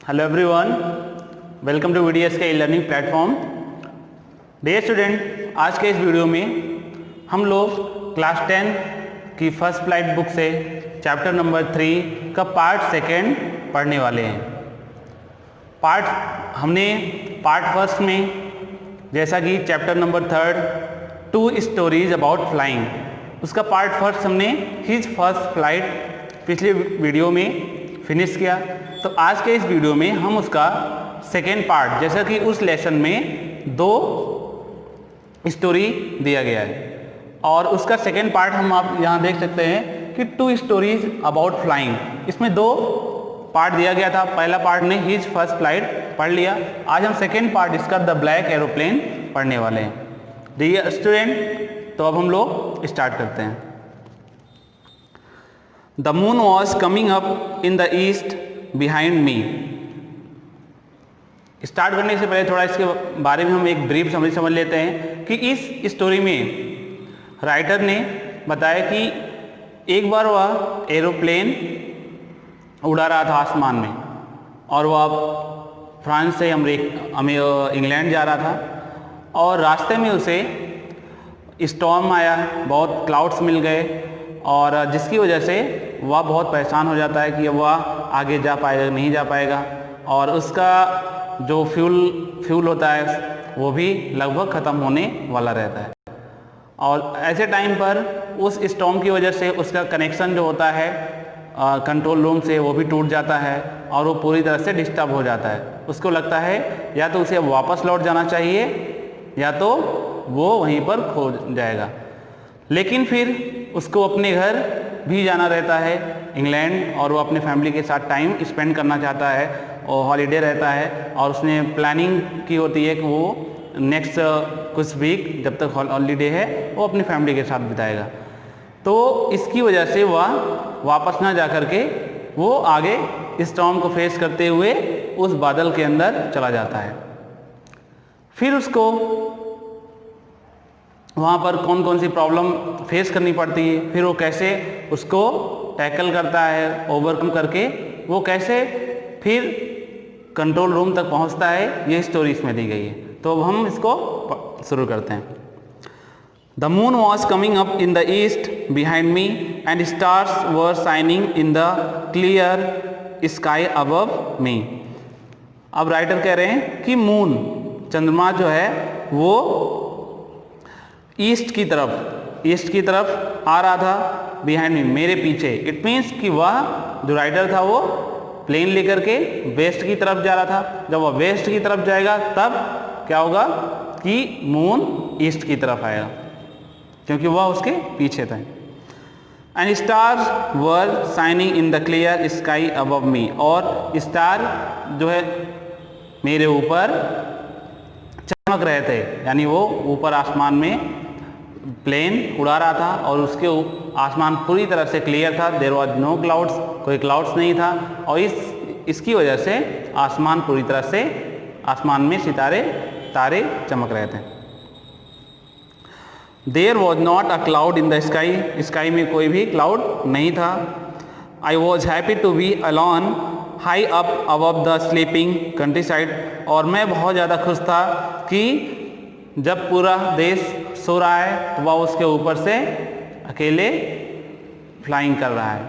Hello everyone, welcome to VDSK learning platform. Dear student, आज के इस वीडियो में हम लोग क्लास 10 की फर्स्ट फ्लाइट बुक से चैप्टर नंबर 3 का पार्ट सेकेंड पढ़ने वाले हैं। हमने पार्ट फर्स्ट में जैसा कि chapter number 3 2 stories about flying, उसका पार्ट फर्स्ट हमने हिज फर्स्ट फ्लाइट पिछले वीडियो में फिनिश किया। तो आज के इस वीडियो में हम उसका सेकेंड पार्ट, जैसा कि उस लेसन में 2 स्टोरी दिया गया है और उसका सेकेंड पार्ट हम आप यहाँ देख सकते हैं कि 2 स्टोरीज अबाउट फ्लाइंग, इसमें 2 पार्ट दिया गया था। पहला पार्ट ने हिज फर्स्ट फ्लाइट पढ़ लिया। आज हम सेकेंड पार्ट इसका द ब्लैक एरोप्लेन पढ़ने वाले हैं। डियर स्टूडेंट, तो अब हम लोग स्टार्ट करते हैं। The moon was coming up in the east behind me। Start करने से पहले थोड़ा इसके बारे में हम एक ब्रीफ समझ लेते हैं कि इस स्टोरी में राइटर ने बताया कि एक बार वह एरोप्लेन उड़ा रहा था आसमान में और वह फ्रांस से इंग्लैंड जा रहा था और रास्ते में उसे स्टॉर्म आया, बहुत क्लाउड्स मिल गए और जिसकी वजह से वह बहुत परेशान हो जाता है कि वह आगे जा पाएगा नहीं जा पाएगा और उसका जो फ्यूल होता है वो भी लगभग ख़त्म होने वाला रहता है। और ऐसे टाइम पर उस स्टॉर्म की वजह से उसका कनेक्शन जो होता है कंट्रोल रूम से वो भी टूट जाता है और वो पूरी तरह से डिस्टर्ब हो जाता है। उसको लगता है या तो उसे वापस लौट जाना चाहिए या तो वो वहीं पर खो जाएगा, लेकिन फिर उसको अपने घर भी जाना रहता है इंग्लैंड और वो अपने फैमिली के साथ टाइम स्पेंड करना चाहता है और हॉलीडे रहता है और उसने प्लानिंग की होती है कि वो नेक्स्ट कुछ वीक जब तक हॉलीडे है वो अपनी फैमिली के साथ बिताएगा। तो इसकी वजह से वह वापस ना जा कर के वो आगे स्टॉर्म को फेस करते हुए उस बादल के अंदर चला जाता है। फिर उसको वहाँ पर कौन कौन सी प्रॉब्लम फेस करनी पड़ती है, फिर वो कैसे उसको टैकल करता है, ओवरकम करके वो कैसे फिर कंट्रोल रूम तक पहुँचता है, ये स्टोरी इसमें दी गई है। तो अब हम इसको शुरू करते हैं। The moon was coming up in the east behind me and stars were shining in the clear sky above मी। अब राइटर कह रहे हैं कि मून, चंद्रमा जो है वो ईस्ट की तरफ आ रहा था बिहाइंड मी, मेरे पीछे। इट मीन्स कि वह जो राइटर था वो प्लेन लेकर के वेस्ट की तरफ जा रहा था। जब वह वेस्ट की तरफ जाएगा तब क्या होगा कि मून ईस्ट की तरफ आएगा क्योंकि वह उसके पीछे था। And stars were shining in the clear sky above मी, और स्टार जो है मेरे ऊपर चमक रहे थे, यानी वो ऊपर आसमान में प्लेन उड़ा रहा था और उसके आसमान पूरी तरह से क्लियर था। देयर वाज नो क्लाउड्स, कोई क्लाउड्स नहीं था और इसकी वजह से आसमान पूरी तरह से, आसमान में तारे चमक रहे थे। There was not a cloud in the sky, sky में कोई भी क्लाउड नहीं था। I was happy to be alone high up above the sleeping countryside, और मैं बहुत ज़्यादा खुश था कि जब पूरा देश सो रहा है तो वह उसके ऊपर से अकेले फ्लाइंग कर रहा है।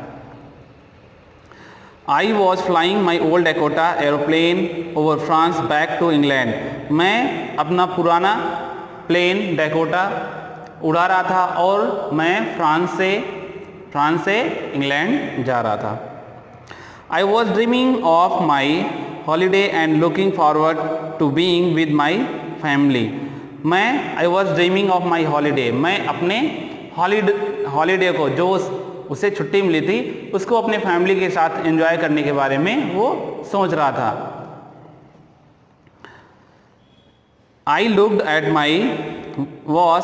I was flying my old Dakota aeroplane over France back to England. मैं अपना पुराना प्लेन डेकोटा उड़ा रहा था और मैं फ्रांस से इंग्लैंड जा रहा था। I was dreaming of my holiday and looking forward to being with my family. I was dreaming of my holiday, मैं अपने हॉलीडे को, जो उसे छुट्टी मिली थी, उसको अपने फैमिली के साथ एंजॉय करने के बारे में वो सोच रहा था। I looked at my watch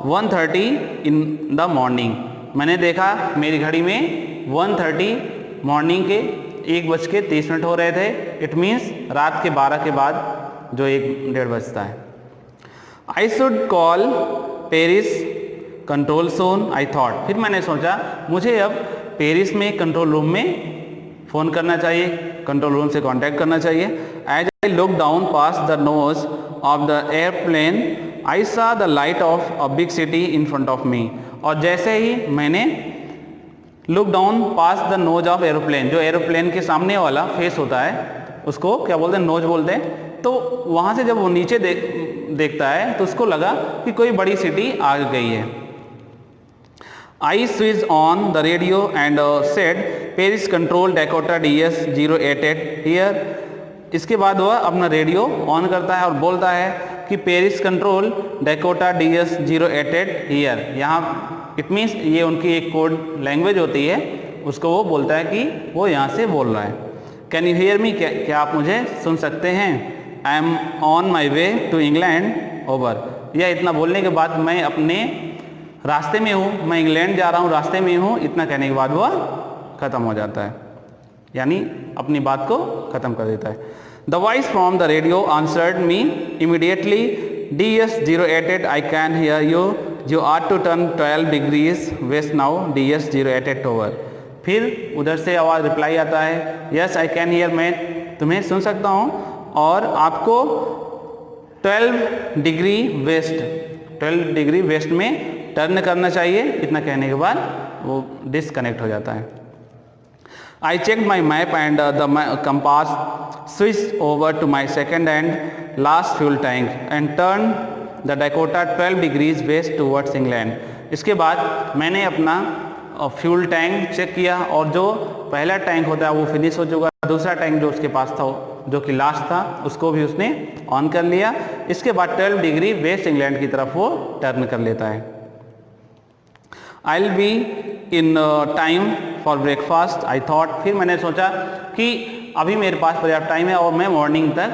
1:30 in the morning. मैंने देखा मेरी घड़ी में 1:30 मॉर्निंग के 1:30 हो रहे थे। इट मीन्स रात के 12 के बाद जो 1-1:30 बजता है। I should call Paris control soon, I thought. फिर मैंने सोचा मुझे अब पेरिस में कंट्रोल रूम में फ़ोन करना चाहिए, कंट्रोल रूम से कांटेक्ट करना चाहिए। As I look down past the nose of the airplane I saw the light of a big city in front of me. और जैसे ही मैंने look down past the nose of aeroplane, जो aeroplane के सामने वाला फेस होता है उसको क्या बोलते हैं, नोज बोलते हैं। तो वहाँ से जब वो नीचे देखता है तो उसको लगा कि कोई बड़ी सिटी आ गई है। I switch on the radio and said Paris control Dakota DS088 here. इसके बाद वह अपना रेडियो ऑन करता है और बोलता है कि Paris control Dakota DS088 here. यहाँ इट मीन्स ये उनकी एक कोड लैंग्वेज होती है, उसको वो बोलता है कि वो यहाँ से बोल रहा है। कैन यू हियर मी, क्या आप मुझे सुन सकते हैं? I am on my way to England over. यह इतना बोलने के बाद मैं अपने रास्ते में हूँ, मैं इंग्लैंड जा रहा हूँ, रास्ते में हूँ, इतना कहने के बाद वह ख़त्म हो जाता है, यानी अपनी बात को ख़त्म कर देता है। The voice from the radio answered me immediately DS088 I can hear you are to turn 12 degrees west now DS088 over. फिर उधर से आवाज़ रिप्लाई आता है, यस आई कैन हियर, मैं तुम्हें सुन सकता हूँ और आपको 12 डिग्री वेस्ट में टर्न करना चाहिए। इतना कहने के बाद वो डिसकनेक्ट हो जाता है। I check my map and the compass switch over to my second and last fuel tank and turn the Dakota 12 degrees west towards England. इसके बाद मैंने अपना फ्यूल टैंक चेक किया और जो पहला टैंक होता है वो फिनिश हो चुका, दूसरा टैंक जो उसके पास था जो कि लास्ट था उसको भी उसने ऑन कर लिया। इसके बाद 12 डिग्री वेस्ट इंग्लैंड की तरफ वो टर्न कर लेता है। I will be in time for breakfast I thought. फिर मैंने सोचा कि अभी मेरे पास पर्याप्त टाइम है और मैं मॉर्निंग तक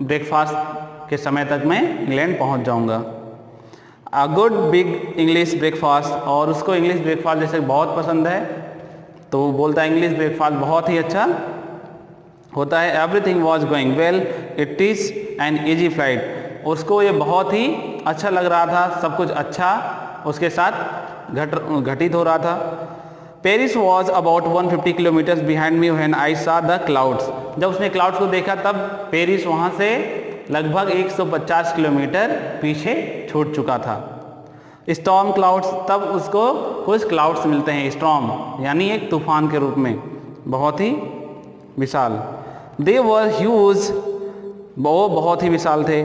ब्रेकफास्ट के समय तक मैं इंग्लैंड पहुंच जाऊंगा। A good big English breakfast, और उसको इंग्लिश ब्रेकफास्ट जैसे बहुत पसंद है तो वो बोलता है इंग्लिश ब्रेकफास्ट बहुत ही अच्छा होता है। Everything was going well, it is an easy flight. उसको ये बहुत ही अच्छा लग रहा था, सब कुछ अच्छा उसके साथ घटित हो रहा था। Paris was about 150 kilometres behind me when I saw the clouds. जब उसने क्लाउड्स को देखा तब पेरिस वहाँ से लगभग 150 किलोमीटर पीछे छूट चुका था। स्टॉर्म क्लाउड्स, तब उसको कुछ क्लाउड्स मिलते हैं, स्टॉर्म यानी एक तूफान के रूप में, बहुत ही विशाल। दे वर ह्यूज, वो बहुत ही विशाल थे।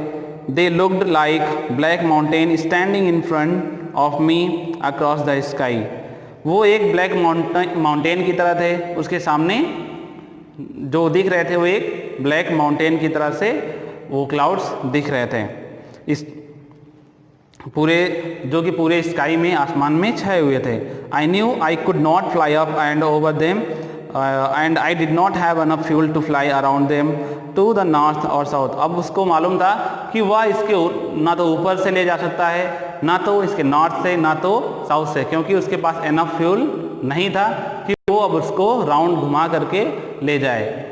They looked like black mountain standing in front of me across the sky. वो एक ब्लैक माउंटेन की तरह थे, उसके सामने जो दिख रहे थे वो एक ब्लैक माउंटेन की तरह से वो क्लाउड्स दिख रहे थे, इस पूरे जो कि पूरे स्काई में, आसमान में छाए हुए थे। I knew I could not fly up and over them and I did not have enough fuel to fly around them to the north और साउथ। अब उसको मालूम था कि वह इसके ना तो ऊपर से ले जा सकता है, ना तो इसके नॉर्थ से, ना तो साउथ से, क्योंकि उसके पास एनफ फ्यूल नहीं था कि वो अब उसको राउंड घुमा करके ले जाए।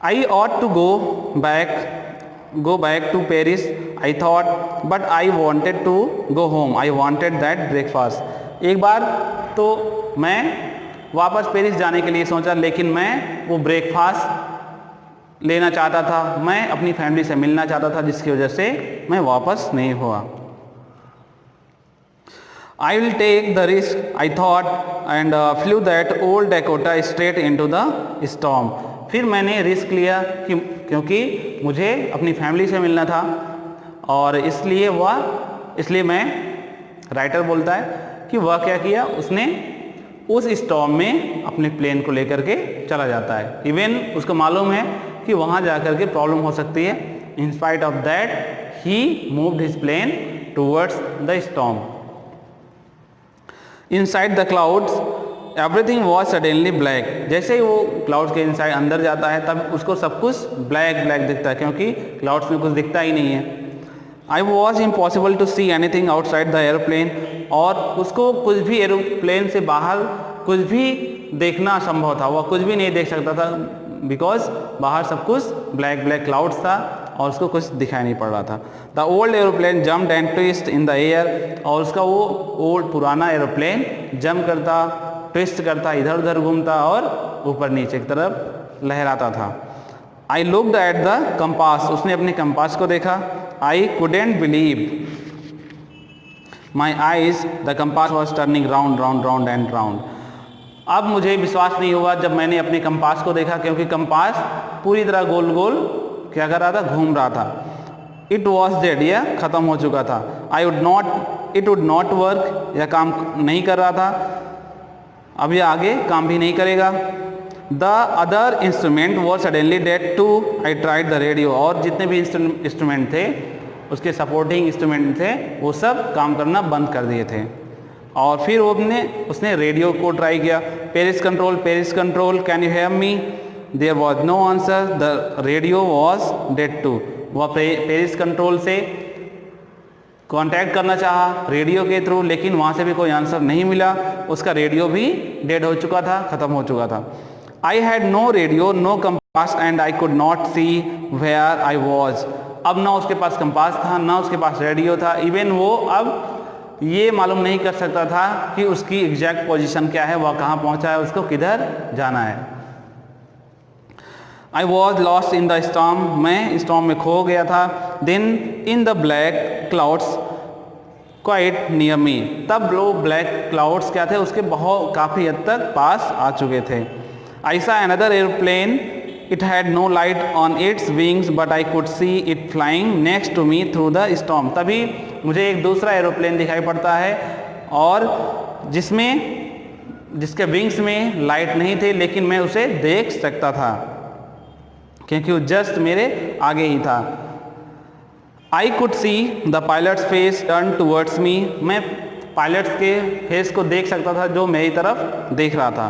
I ought to go back to Paris, I thought, but I wanted to go home. I wanted that breakfast. एक बार तो मैं वापस पेरिस जाने के लिए सोचा, लेकिन मैं वो ब्रेकफास्ट लेना चाहता था, मैं अपनी फैमिली से मिलना चाहता था, जिसकी वजह से मैं वापस नहीं हुआ। I will take the risk, I thought, and flew that old Dakota straight into the storm. फिर मैंने रिस्क लिया क्योंकि मुझे अपनी फैमिली से मिलना था और इसलिए मैं, राइटर बोलता है कि वह क्या किया, उसने उस स्टॉर्म में अपने प्लेन को लेकर के चला जाता है। इवन उसको मालूम है कि वहाँ जाकर के प्रॉब्लम हो सकती है। In spite of that he moved his plane towards the storm. Inside the clouds everything was suddenly black. जैसे ही वो क्लाउड्स के इनसाइड अंदर जाता है तब उसको सब कुछ ब्लैक ब्लैक दिखता है, क्योंकि क्लाउड्स में कुछ दिखता ही नहीं है। I was impossible to see anything outside the aeroplane, और उसको कुछ भी एरोप्लेन से बाहर कुछ भी देखना असंभव था, वह कुछ भी नहीं देख सकता था, बिकॉज बाहर सब कुछ ब्लैक ब्लैक क्लाउड्स था और उसको कुछ दिखाई नहीं पड़ रहा था। The old aeroplane jumped and twist in the air, और उसका वो ओल्ड पुराना एरोप्लेन जंप करता, ट्विस्ट करता, इधर उधर घूमता और ऊपर नीचे की तरफ लहराता था। I looked at the compass, उसने अपने कंपास को देखा। I couldn't believe my eyes the compass was turning round round round and round. अब मुझे विश्वास नहीं हुआ जब मैंने अपने कंपास को देखा, क्योंकि कंपास पूरी तरह गोल गोल क्या कर रहा था, घूम रहा था। इट वॉज डेड, यह खत्म हो चुका था। इट वुड नॉट वर्क, यह काम नहीं कर रहा था, अब यह आगे काम भी नहीं करेगा। The other instrument was suddenly dead too. I tried the radio, और जितने भी इंस्ट्रूमेंट थे, उसके सपोर्टिंग इंस्ट्रूमेंट थे, वो सब काम करना बंद कर दिए थे। और फिर उसने रेडियो को ट्राई किया। Paris control, can you hear me? There was no answer, the radio was dead too. वह पेरिस कंट्रोल से कांटेक्ट करना चाहा रेडियो के थ्रू, लेकिन वहाँ से भी कोई आंसर नहीं मिला, उसका रेडियो भी डेड हो चुका था, ख़त्म हो चुका था। I had no radio, no compass and I could not see where I was. अब ना उसके पास कंपास था, ना उसके पास रेडियो था, इवन वो अब ये मालूम नहीं कर सकता था कि उसकी एग्जैक्ट पोजीशन क्या है, वह कहाँ पहुँचा है, उसको किधर जाना है। I was lost in the storm, मैं स्टॉर्म में खो गया था। Then in the black clouds quite near me, तब वो ब्लैक क्लाउड्स क्या थे, उसके बहुत काफ़ी हद तक पास आ चुके थे। I saw another airplane, it had no light on its wings but I could see it flying next to me through the storm। तभी मुझे एक दूसरा एरोप्लेन दिखाई पड़ता है, और जिसके विंग्स में लाइट नहीं थे, लेकिन मैं उसे देख सकता था क्योंकि वो जस्ट मेरे आगे ही था। आई could see the pilots face turn towards me, मैं पायलट्स के फेस को देख सकता था जो मेरी तरफ देख रहा था।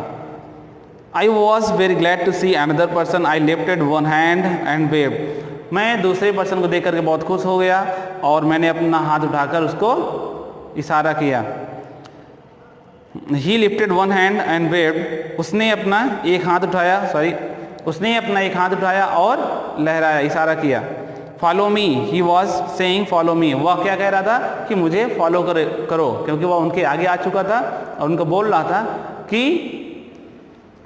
I was very glad to see another person, I lifted one hand and waved. मैं दूसरे पर्सन को देख करके बहुत खुश हो गया, और मैंने अपना हाथ उठाकर उसको इशारा किया। ही lifted one hand and waived, उसने अपना एक हाथ उठाया और लहराया, इशारा किया। Follow me, he was saying follow me, वह क्या कह रहा था कि मुझे फॉलो करो, क्योंकि वह उनके आगे आ चुका था और उनको बोल रहा था कि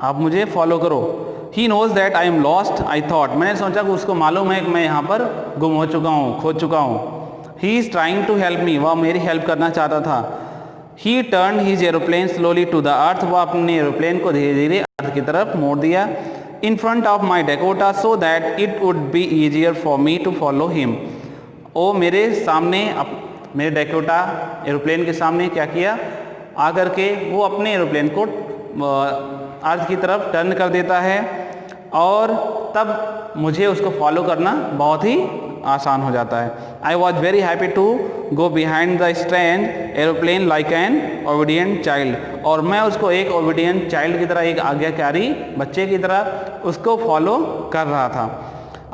आप मुझे फॉलो करो। He knows that I am lost, I thought, मैंने सोचा कि उसको मालूम है कि मैं यहाँ पर गुम हो चुका हूँ, खो चुका हूँ। He is trying to help me, वह मेरी हेल्प करना चाहता था। He turn his aeroplane slowly to the earth, वह अपने एरोप्लेन को धीरे धीरे अर्थ की तरफ मोड़ दिया। In front of my Dakota so that it would be easier for me to follow him। वो मेरे सामने, मेरे डैकोटा एरोप्लेन के सामने क्या किया, आकर के वो अपने एरोप्लेन को अर्थ की तरफ टर्न कर देता है, और तब मुझे उसको फॉलो करना बहुत ही आसान हो जाता है। I was very happy to go behind the strange aeroplane like an obedient child, और मैं उसको एक ओबीडियंट चाइल्ड की तरह, एक आज्ञाकारी बच्चे की तरह उसको फॉलो कर रहा था।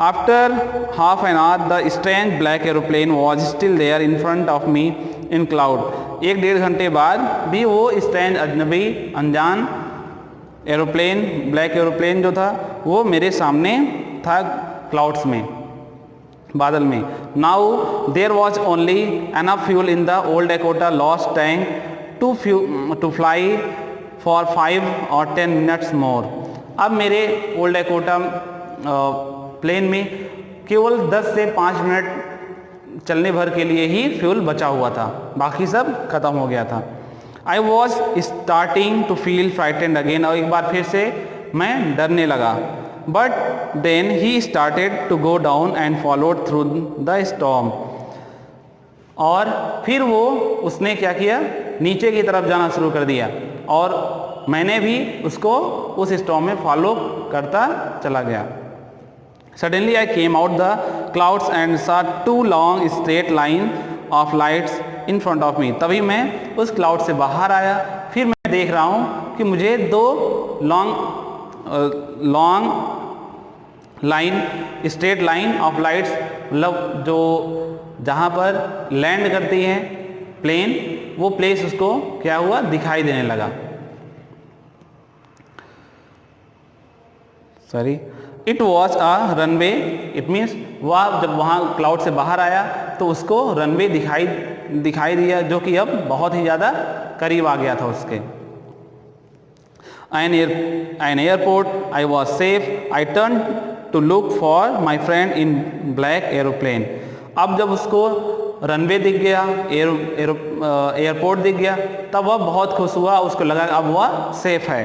After half an hour the strange black aeroplane was still there in front of me in cloud. 1-1.5 घंटे बाद भी वो स्ट्रेंज, अजनबी, अनजान एरोप्लेन, ब्लैक एरोप्लेन जो था, वो मेरे सामने था क्लाउड्स में, बादल में। Now there was only enough fuel in the old Dakota last tank to fly for 5 or 10 minutes more. अब मेरे ओल्ड डैकोटा प्लेन में केवल 10 से 5 मिनट चलने भर के लिए ही फ्यूल बचा हुआ था, बाकी सब खत्म हो गया था। I was starting to feel frightened again, और एक बार फिर से मैं डरने लगा। But then he started to go down and followed through the storm। और फिर उसने क्या किया, नीचे की तरफ जाना शुरू कर दिया, और मैंने भी उसको उस स्टॉर्म में फॉलो करता चला गया। Suddenly I came out the clouds and saw 2 long straight line of lights in front of me। तभी मैं उस क्लाउड से बाहर आया, फिर मैं देख रहा हूँ कि मुझे 2 long line, straight line of lights, मतलब जो जहाँ पर लैंड करती है प्लेन, वो प्लेस उसको क्या हुआ, दिखाई देने लगा। It was a runway, it means वह जब वहाँ क्लाउड से बाहर आया तो उसको रनवे दिखाई दिया, जो कि अब बहुत ही ज़्यादा करीब आ गया था उसके। an airport. I was safe. I turned to look for my friend in black aeroplane. अब जब उसको रनवे दिख गया, एयरपोर्ट दिख गया, तब वह बहुत खुश हुआ, उसको लगा अब वह सेफ है.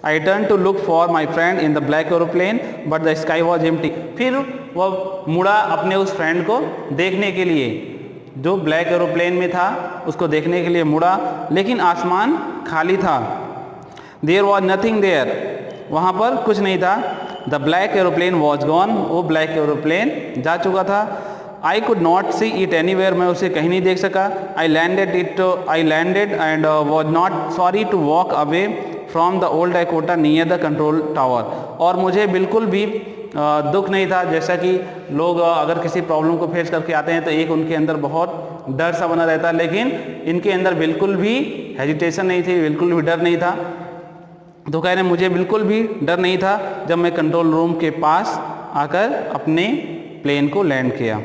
I turned to look for my friend in the black aeroplane, but the sky was empty. फिर वह मुड़ा अपने उस फ्रेंड को देखने के लिए, जो ब्लैक एरोप्लेन में था उसको देखने के लिए मुड़ा, लेकिन आसमान खाली था. There was nothing there. वहाँ पर कुछ नहीं था. The black aeroplane was gone. वो ब्लैक एरोप्लेन जा चुका था. I could not see it anywhere. मैं उसे कहीं नहीं देख सका. I landed and was not sorry to walk away from the old Dakota near the control tower. और मुझे बिल्कुल भी दुख नहीं था. जैसा कि लोग अगर किसी प्रॉब्लम को फेस करके आते हैं तो एक उनके अंदर बहुत डर सा बना रहता है, लेकिन इनके अंदर बिल्कुल भी हेजिटेशन नहीं थी, बिल्कुल भी डर नहीं था. तो कह रहे हैं मुझे बिल्कुल भी डर नहीं था जब मैं कंट्रोल रूम के पास आकर अपने प्लेन को लैंड किया.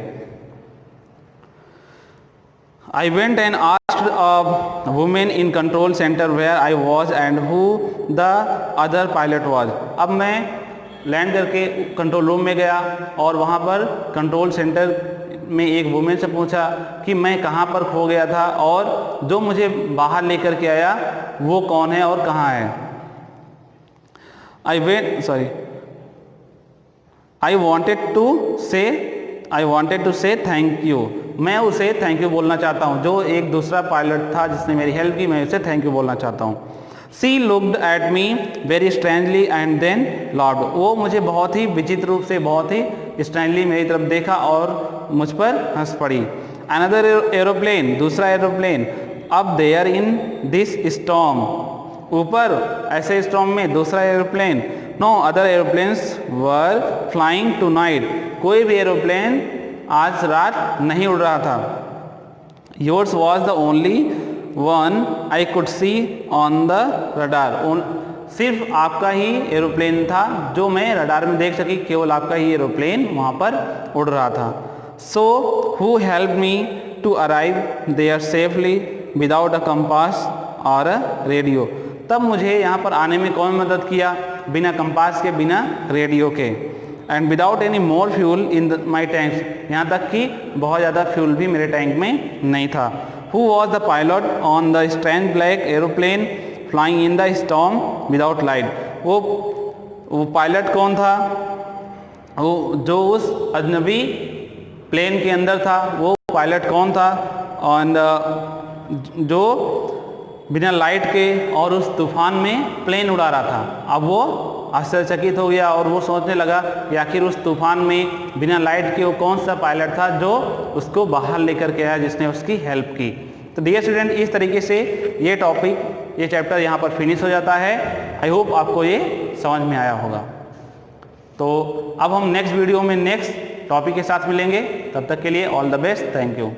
I went and asked a woman in control center where I was and who the other pilot was. अब मैं लैंड करके कंट्रोल रूम में गया और वहाँ पर कंट्रोल सेंटर में एक वुमेन से पूछा कि मैं कहाँ पर खो गया था और जो मुझे बाहर लेकर के आया वो कौन है और कहाँ है. I wanted to say thank you. मैं उसे थैंक यू बोलना चाहता हूँ. जो एक दूसरा पायलट था जिसने मेरी हेल्प की, मैं उसे थैंक यू बोलना चाहता हूँ. She looked at me very strangely and then laughed. वो मुझे बहुत ही विचित्र रूप से, बहुत ही स्ट्रेंजली मेरी तरफ देखा और मुझ पर हंस पड़ी. Another aeroplane, दूसरा aeroplane. Up there in this storm. ऊपर ऐसे स्टॉर्म में दूसरा aeroplane. No other aeroplanes were flying tonight. कोई भी एरोप्लेन आज रात नहीं उड़ रहा था. Yours was the only one I could see on the radar. सिर्फ आपका ही एरोप्लेन था जो मैं रडार में देख सकी. केवल आपका ही एरोप्लेन वहाँ पर उड़ रहा था. So who help me to arrive there safely without a compass और अ रेडियो. तब मुझे यहाँ पर आने में कौन मदद किया, बिना कंपास के, बिना रेडियो के. And without any more fuel in my tanks. यहाँ तक कि बहुत ज़्यादा फ्यूल भी मेरे टैंक में नहीं था. Who was the pilot on the strange black aeroplane flying in the storm without light. वो पायलट कौन था, वो जो उस अजनबी प्लेन के अंदर था, वो पायलट कौन था और जो बिना लाइट के और उस तूफान में प्लेन उड़ा रहा था. अब वो आश्चर्यचकित हो गया और वो सोचने लगा कि आखिर उस तूफान में बिना लाइट के वो कौन सा पायलट था जो उसको बाहर लेकर के आया, जिसने उसकी हेल्प की. तो डियर स्टूडेंट, इस तरीके से ये टॉपिक, ये चैप्टर यहाँ पर फिनिश हो जाता है. आई होप आपको ये समझ में आया होगा. तो अब हम नेक्स्ट वीडियो में नेक्स्ट टॉपिक के साथ मिलेंगे. तब तक के लिए all the best. Thank you.